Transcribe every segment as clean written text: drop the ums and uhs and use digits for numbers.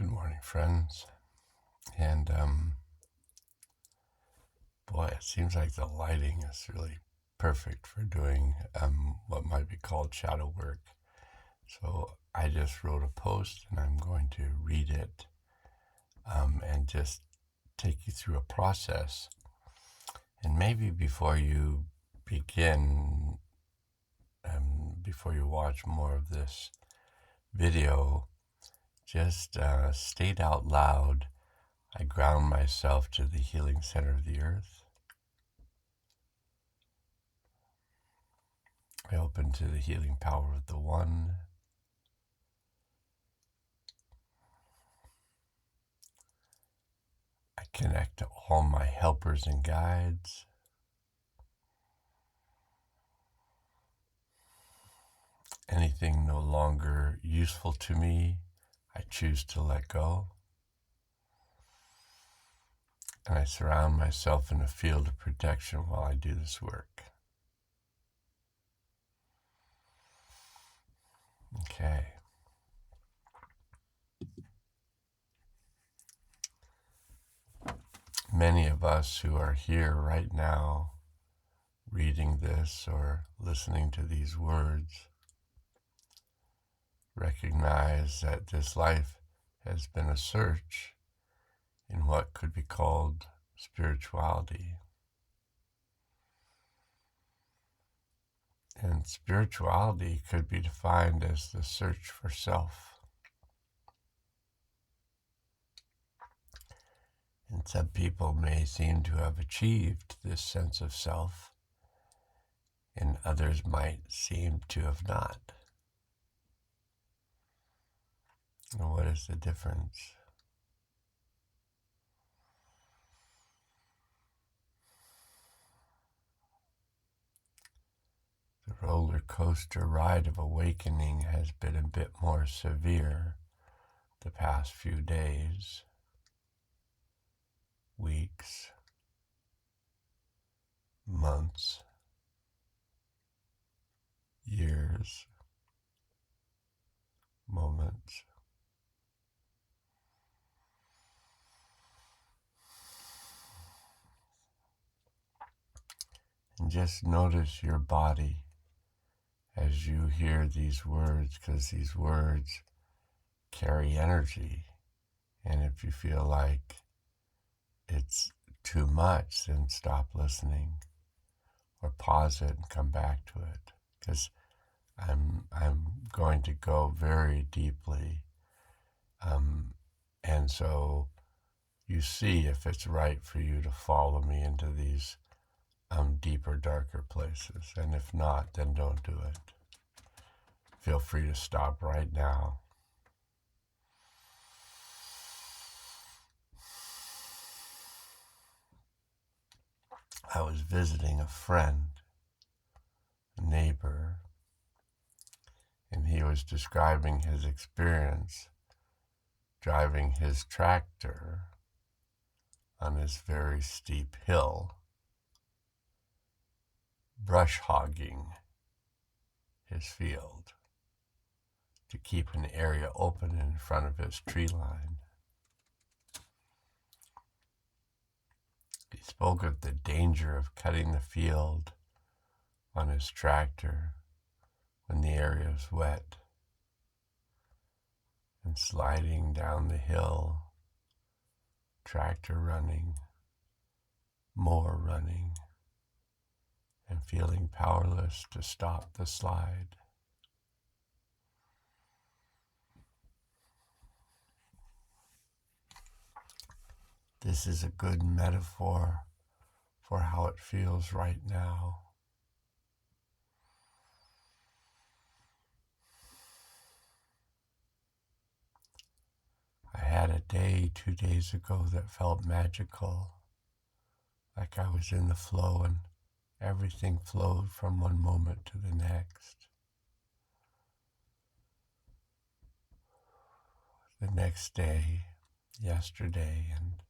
Good morning, friends. And boy, it seems like the lighting is really perfect for doing what might be called shadow work. So I just wrote a post and I'm going to read it and just take you through a process. And maybe before you begin, before you watch more of this video, just state out loud, I ground myself to the healing center of the earth. I open to the healing power of the One. I connect to all my helpers and guides. Anything no longer useful to me, I choose to let go. And I surround myself in a field of protection while I do this work. Okay. Many of us who are here right now, reading this or listening to these words, recognize that this life has been a search in what could be called spirituality. And spirituality could be defined as the search for self. And some people may seem to have achieved this sense of self, and others might seem to have not. And what is the difference? The roller coaster ride of awakening has been a bit more severe the past few days, weeks, months, years, moments. And just notice your body as you hear these words, because these words carry energy. And if you feel like it's too much, then stop listening or pause it and come back to it. Because I'm going to go very deeply. And so you see if it's right for you to follow me into these deeper, darker places. And if not, then don't do it. Feel free to stop right now. I was visiting a friend, a neighbor, and he was describing his experience driving his tractor on this very steep hill, brush hogging his field to keep an area open in front of his tree line. He spoke of the danger of cutting the field on his tractor when the area is wet and sliding down the hill, tractor running, mower running, and feeling powerless to stop the slide. This is a good metaphor for how it feels right now. I had a day 2 days ago that felt magical, like I was in the flow and everything flowed from one moment to the next. The next day, yesterday, and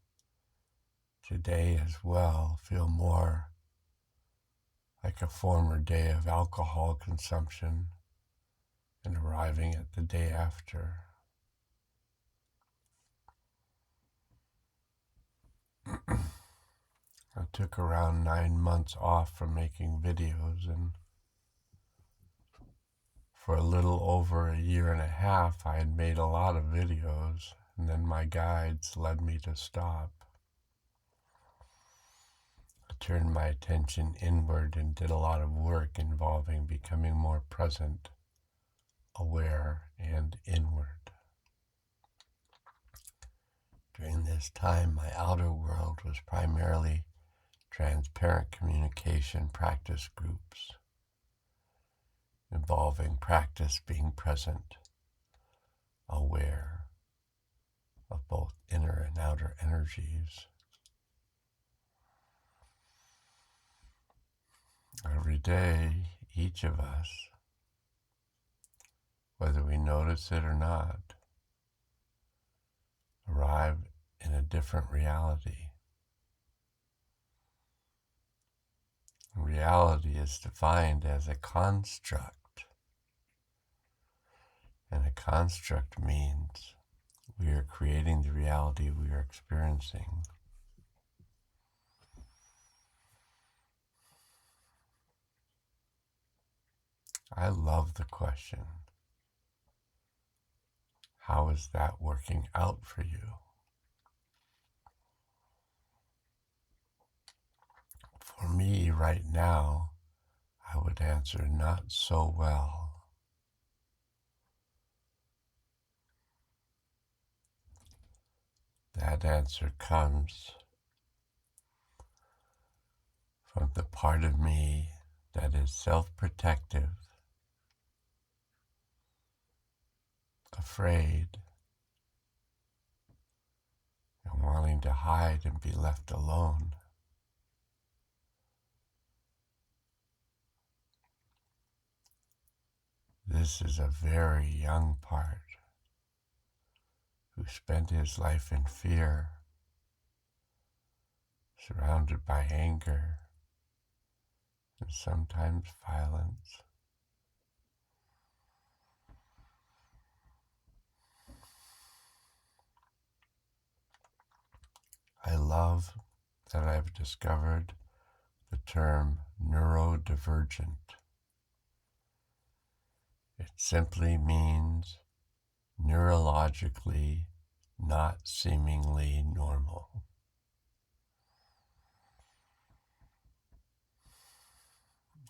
today as well feel more like a former day of alcohol consumption and arriving at the day after. I took around 9 months off from making videos, and for a little over a year and a half, I had made a lot of videos, and then my guides led me to stop. I turned my attention inward and did a lot of work involving becoming more present, aware, and inward. During this time, my outer world was primarily transparent communication practice groups, involving practice being present, aware of both inner and outer energies. Every day, each of us, whether we notice it or not, arrive in a different reality. Reality is defined as a construct, and a construct means we are creating the reality we are experiencing. I love the question, how is that working out for you? For me, right now, I would answer not so well. That answer comes from the part of me that is self-protective, afraid, and wanting to hide and be left alone. This is a very young part who spent his life in fear, surrounded by anger, and sometimes violence. I love that I've discovered the term neurodivergent. It simply means neurologically not seemingly normal.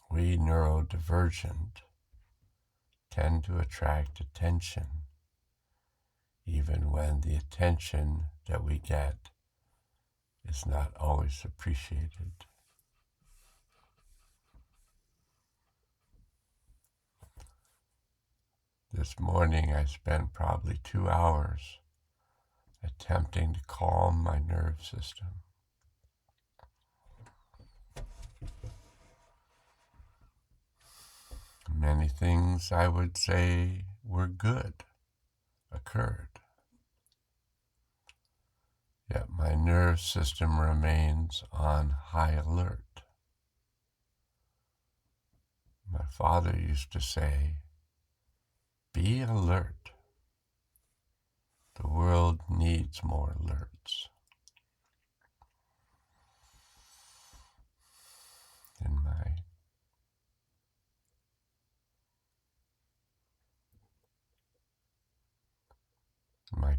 We neurodivergent tend to attract attention, even when the attention that we get is not always appreciated. This morning I spent probably 2 hours attempting to calm my nerve system. Many things I would say were good occurred. Yet my nerve system remains on high alert. My father used to say, "Be alert. The world needs more alerts." In my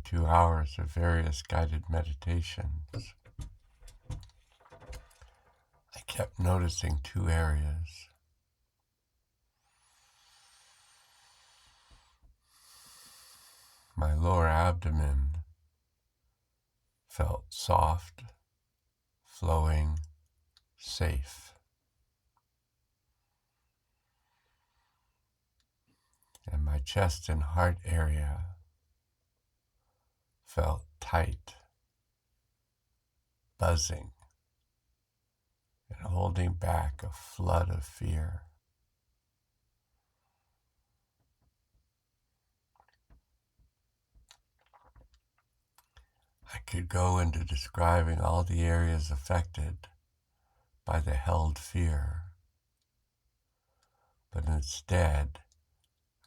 2 hours of various guided meditations, I kept noticing 2 areas. My lower abdomen felt soft, flowing, safe. And my chest and heart area felt tight, buzzing, and holding back a flood of fear. I could go into describing all the areas affected by the held fear, but instead,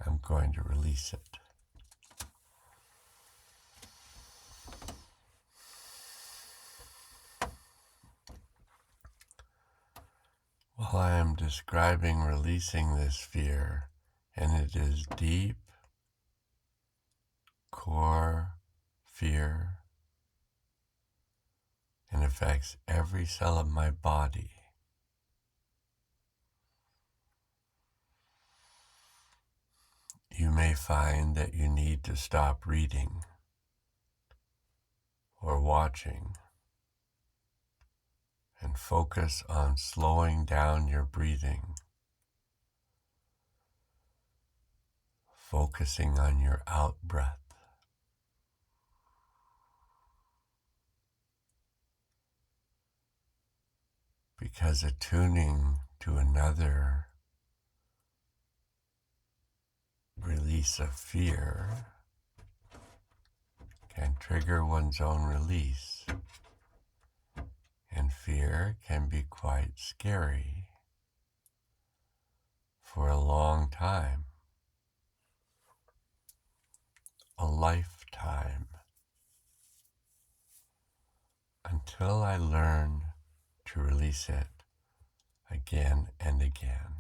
I'm going to release it. I'm describing releasing this fear, and it is deep, core fear, and affects every cell of my body. You may find that you need to stop reading or watching and focus on slowing down your breathing, focusing on your out breath. Because attuning to another release of fear can trigger one's own release, and fear can be quite scary for a long time, a lifetime, until I learn to release it again and again,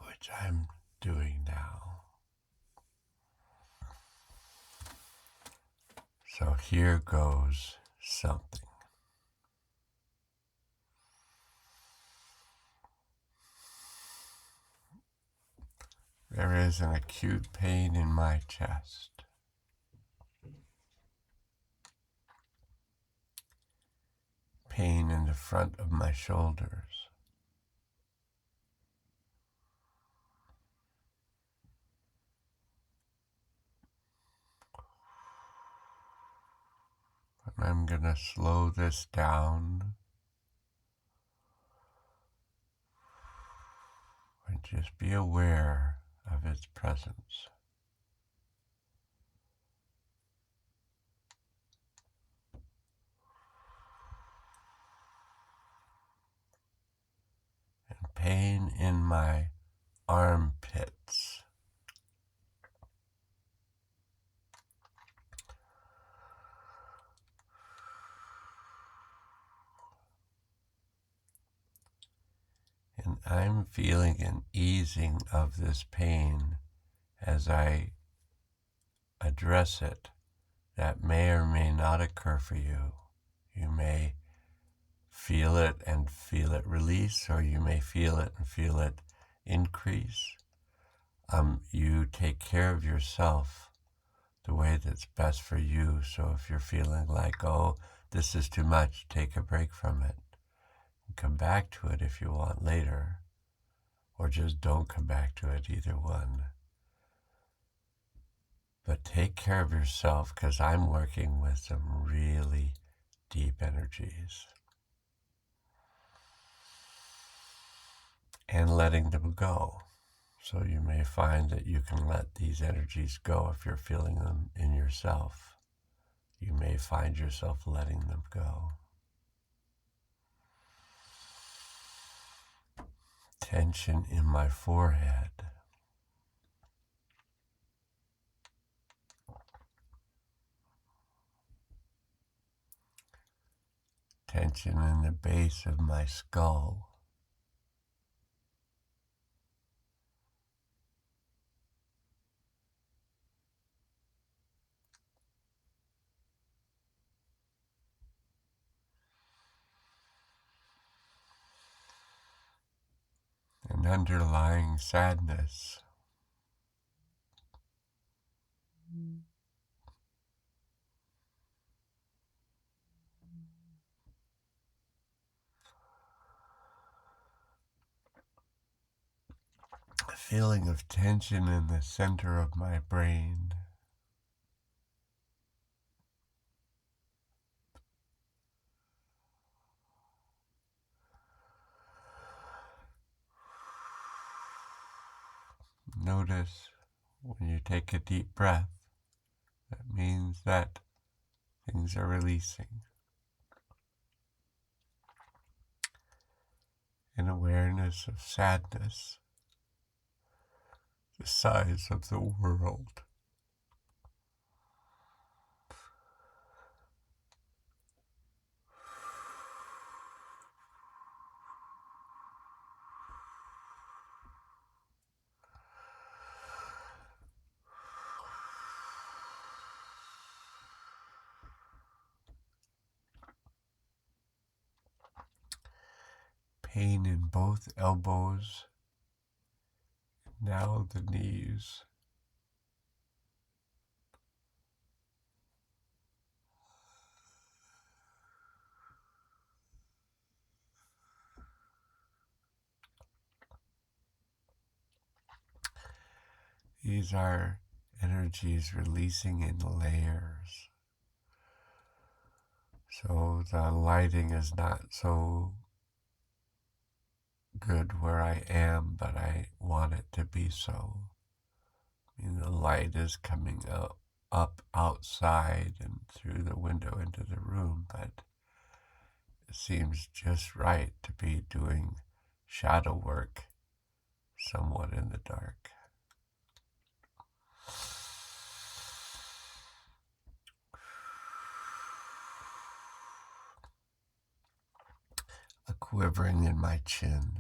which I'm doing now. So here goes something. There is an acute pain in my chest. Pain in the front of my shoulders. And I'm going to slow this down and just be aware of its presence. And pain in my armpits. And I'm feeling an easing of this pain as I address it. That may or may not occur for you. You may feel it and feel it release, or you may feel it and feel it increase. You take care of yourself the way that's best for you. So if you're feeling like, oh, this is too much, take a break from it. Come back to it if you want later, or just don't come back to it, either one. But take care of yourself, because I'm working with some really deep energies. And letting them go. So you may find that you can let these energies go if you're feeling them in yourself. You may find yourself letting them go. Tension in my forehead. Tension in the base of my skull. An underlying sadness. A feeling of tension in the center of my brain. Notice when you take a deep breath, that means that things are releasing. An awareness of sadness, the size of the world. pain in both elbows, now the knees. These are energies releasing in layers. So the lighting is not so good where I am, but I want it to be so. I mean, the light is coming up outside and through the window into the room, but it seems just right to be doing shadow work somewhat in the dark. A quivering in my chin.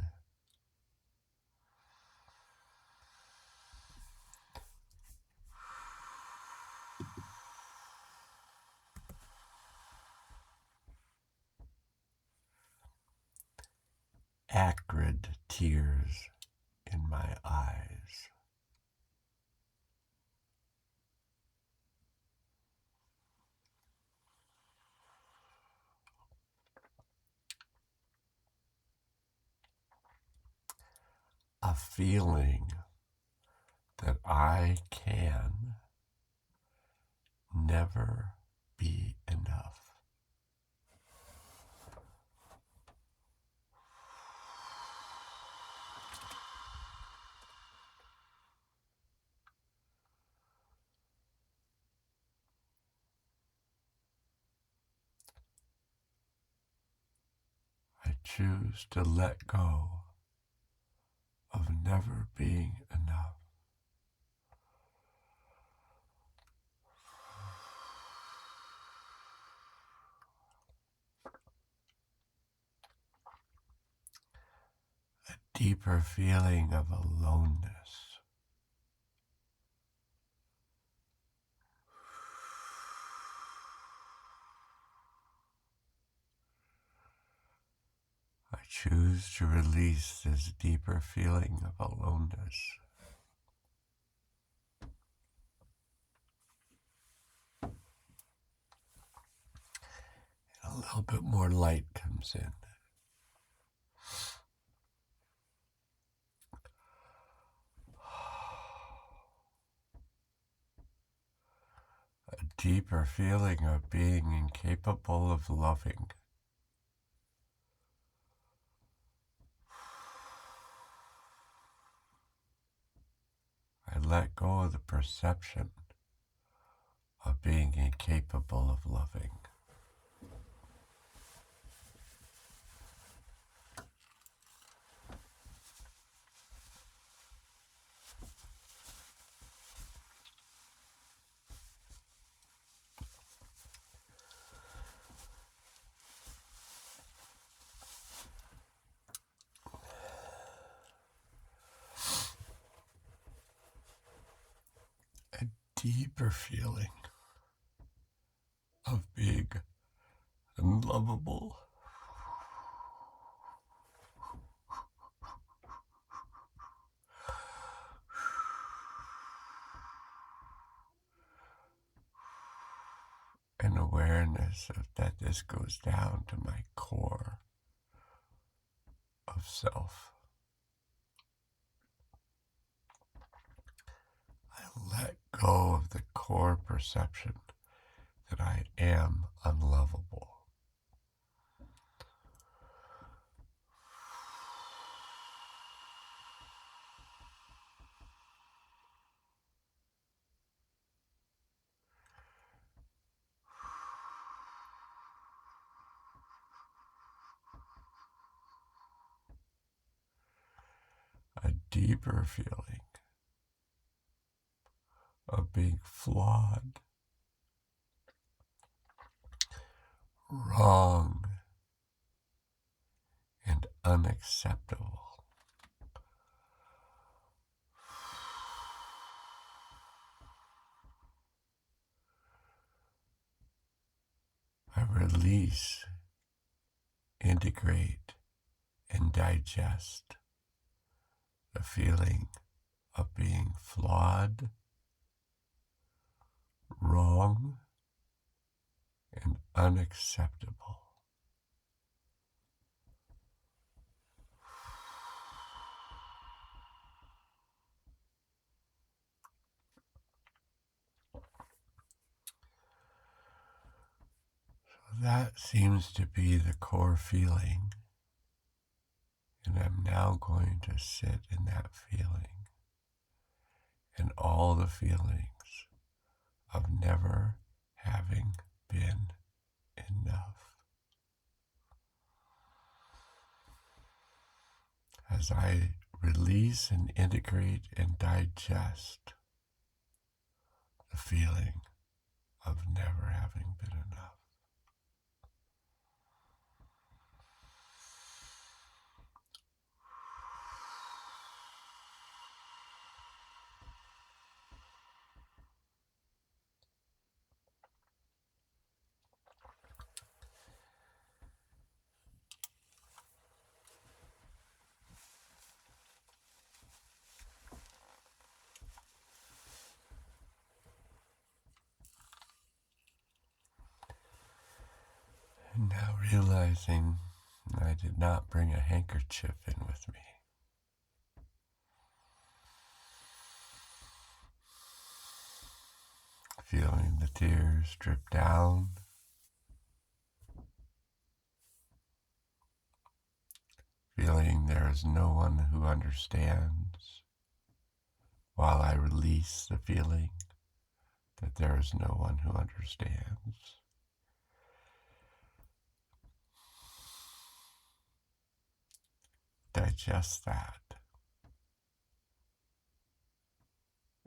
Acrid tears in my eyes. A feeling that I can never be enough. I choose to let go of never being enough. A deeper feeling of aloneness. I choose to release this deeper feeling of aloneness. And a little bit more light comes in. A deeper feeling of being incapable of loving. I let go of the perception of being incapable of loving. A deeper feeling of being unlovable. An awareness of that this goes down to my core of self. I let go of the core perception that I am unlovable. A deeper feeling of being flawed, wrong, and unacceptable. I release, integrate, and digest the feeling of being flawed, wrong, and unacceptable. So that seems to be the core feeling, and I'm now going to sit in that feeling and all the feelings of never having been enough. As I release and integrate and digest the feeling of never having been enough. And now realizing I did not bring a handkerchief in with me. Feeling the tears drip down. Feeling there is no one who understands, while I release the feeling that there is no one who understands. Digest that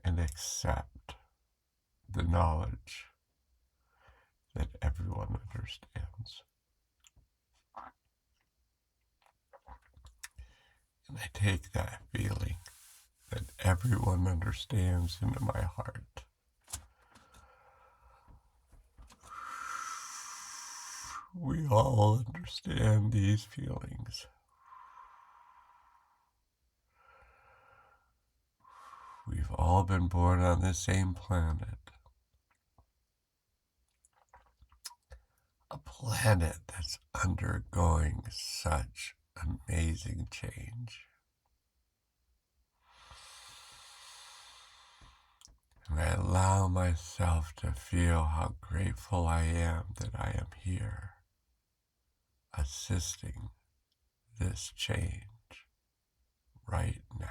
and accept the knowledge that everyone understands. And I take that feeling that everyone understands into my heart. We all understand these feelings. We've all been born on the same planet. A planet that's undergoing such amazing change. And I allow myself to feel how grateful I am that I am here, assisting this change right now.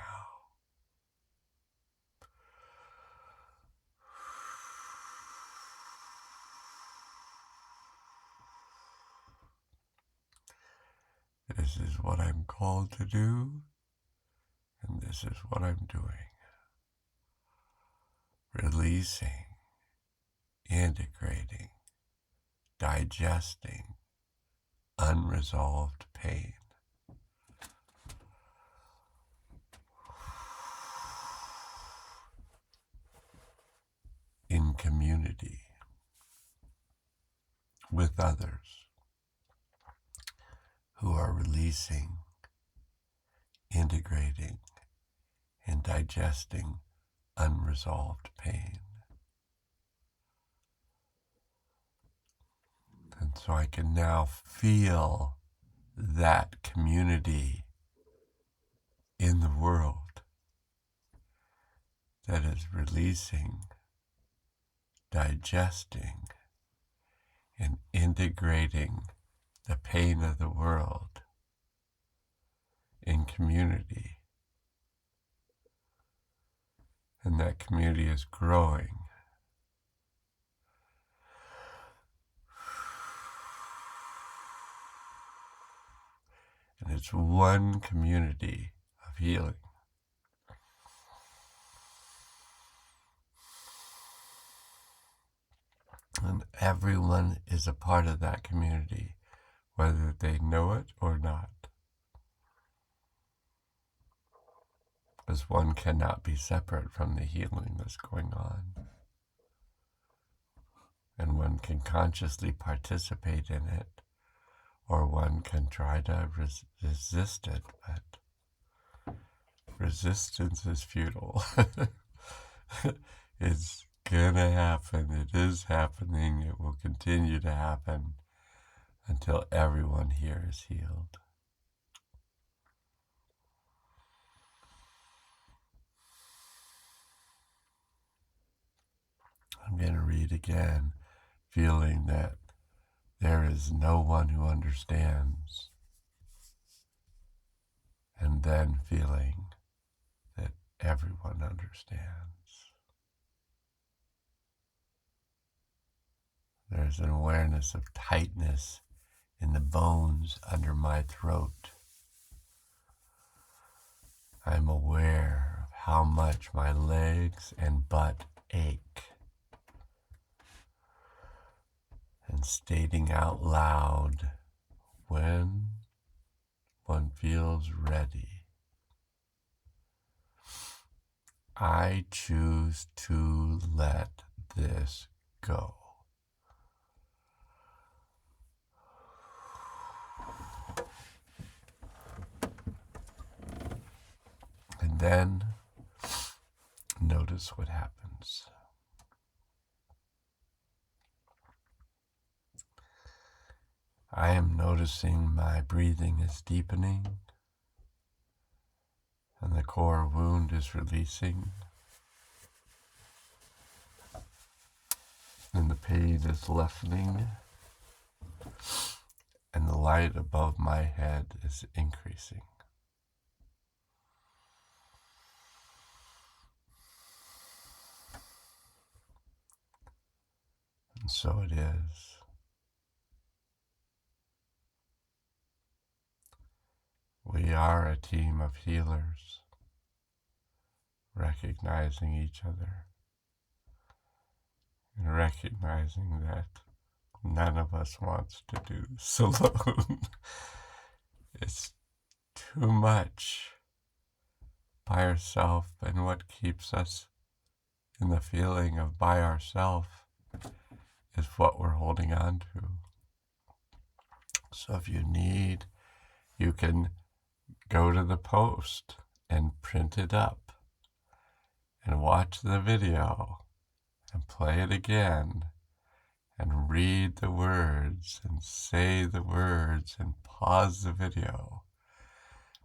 This is what I'm called to do, and this is what I'm doing. Releasing, integrating, digesting unresolved pain. In community with others who are releasing, integrating, and digesting unresolved pain. And so I can now feel that community in the world that is releasing, digesting, and integrating the pain of the world in community. And that community is growing. And it's one community of healing. And everyone is a part of that community, whether they know it or not. Because one cannot be separate from the healing that's going on. And one can consciously participate in it, or one can try to resist it, but resistance is futile. It's gonna happen. It is happening. It will continue to happen until everyone here is healed. I'm going to read again, feeling that there is no one who understands, and then feeling that everyone understands. There's an awareness of tightness in the bones under my throat. I'm aware of how much my legs and butt ache. And stating out loud when one feels ready. I choose to let this go. And then notice what happens. I am noticing my breathing is deepening and the core wound is releasing and the pain is lessening and the light above my head is increasing. And so it is. We are a team of healers, recognizing each other and recognizing that none of us wants to do this alone. It's too much by ourselves, and what keeps us in the feeling of by ourselves is what we're holding on to. So if you need, you can go to the post and print it up and watch the video and play it again and read the words and say the words and pause the video,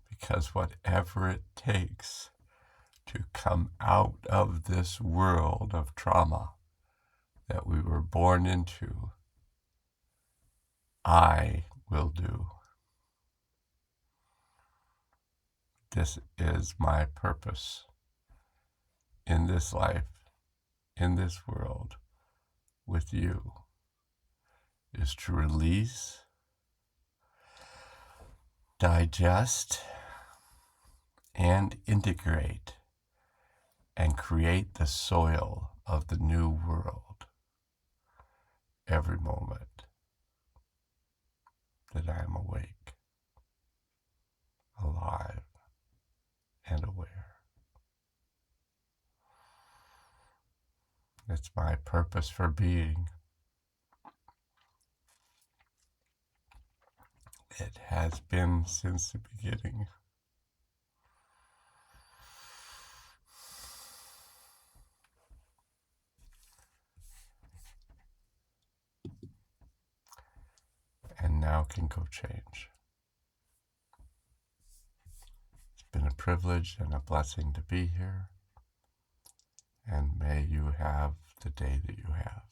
because whatever it takes to come out of this world of trauma that we were born into, I will do. This is my purpose in this life, in this world, with you, is to release, digest, and integrate, and create the soil of the new world every moment that I am awake, alive, and aware. It's my purpose for being. It has been since the beginning. And now can go change. It's been a privilege and a blessing to be here. And may you have the day that you have.